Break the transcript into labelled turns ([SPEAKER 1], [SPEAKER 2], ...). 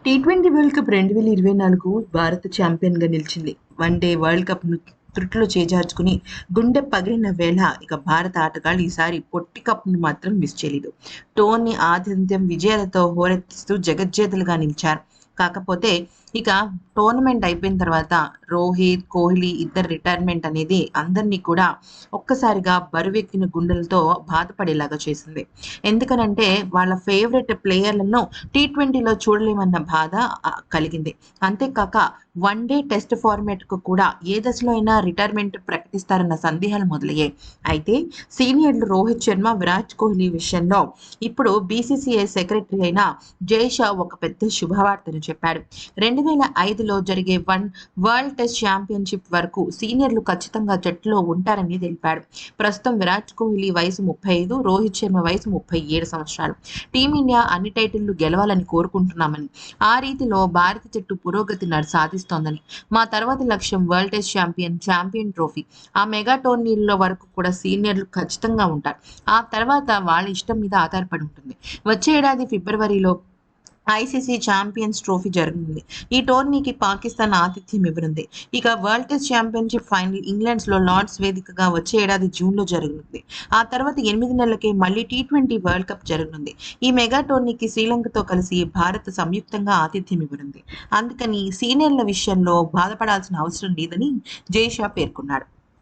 [SPEAKER 1] T20 world cup 2024 Bharat ఛాంపియన్‌గా నిలిచింది. One day world కప్‌ను తృటిలో చేజార్చుకుని గుండె పగిలిన వేళ ఇక భారత ఆటగాళ్లు ఈసారి పొట్టి కప్‌ను మాత్రం మిస్ చేయలేదు. టోర్నీ ఆద్యంతం విజయాలతో హోరెత్తిస్తూ జగజ్జేతలుగా నిలిచారు. కాకపోతే ఇక టోర్నమెంట్ అయిపోయిన తర్వాత రోహిత్, కోహ్లీ ఇద్దరి రిటైర్మెంట్ అనేది అందరినీ కూడా ఒక్కసారిగా బరువెక్కిన గుండెలతో బాధపడేలాగా చేసింది. ఎందుకనంటే వాళ్ళ ఫేవరెట్ ప్లేయర్‌లను టీ20లో చూడలేమన్న బాధ కలిగింది. అంతేకాక వన్‌డే టెస్ట్ ఫార్మాట్‌కు కూడా ఏ దశలో అయినా రిటైర్మెంట్ ప్రకటిస్తారన్న సందేహాలు మొదలయ్యాయి. అయితే సీనియర్లు రోహిత్ శర్మ, విరాట్ కోహ్లీ విషయంలో ఇప్పుడు బీసీసీఐ సెక్రటరీ అయిన జై షా ఒక పెద్ద శుభవార్తను చెప్పాడు. 2005లో జరిగే వరల్డ్ టెస్ట్ ఛాంపియన్‌షిప్ వరకు సీనియర్లు ఖచ్చితంగా జట్టులో ఉంటారని తెలిపాడు. ప్రస్తుతం విరాట్ కోహ్లీ వయసు 35, రోహిత్ శర్మ వయసు 37 సంవత్సరాలు. టీమిండియా అన్ని టైటిళ్లు గెలవాలని కోరుకుంటున్నామని, ఆ రీతిలో భారత జట్టు పురోగతి సాధిస్తోందని, మా తర్వాతి లక్ష్యం వరల్డ్ టెస్ట్ ఛాంపియన్ ట్రోఫీ. ఆ మెగా టోర్నీల వరకు కూడా సీనియర్లు ఖచ్చితంగా ఉంటారు. ఆ తర్వాత వాళ్ళ ఇష్టం మీద ఆధారపడి ఉంటుంది. వచ్చే ఏడాది ఫిబ్రవరిలో ఐసీసీ ఛాంపియన్స్ ట్రోఫీ జరగనుంది. ఈ టోర్నీకి పాకిస్తాన్ ఆతిథ్యం ఇవ్వనుంది. ఇక వరల్డ్ టెస్ట్ ఛాంపియన్షిప్ ఫైనల్ ఇంగ్లాండ్స్లో లార్డ్స్ వేదికగా వచ్చే ఏడాది జూన్లో జరగనుంది. ఆ తర్వాత 8 నెలలకే మళ్ళీ టీ20 వరల్డ్ కప్ జరగనుంది. ఈ మెగా టోర్నీకి శ్రీలంకతో కలిసి భారత్ సంయుక్తంగా ఆతిథ్యం ఇవ్వనుంది. అందుకని సీనియర్ల విషయంలో బాధపడాల్సిన అవసరం లేదని జైషా పేర్కొన్నాడు.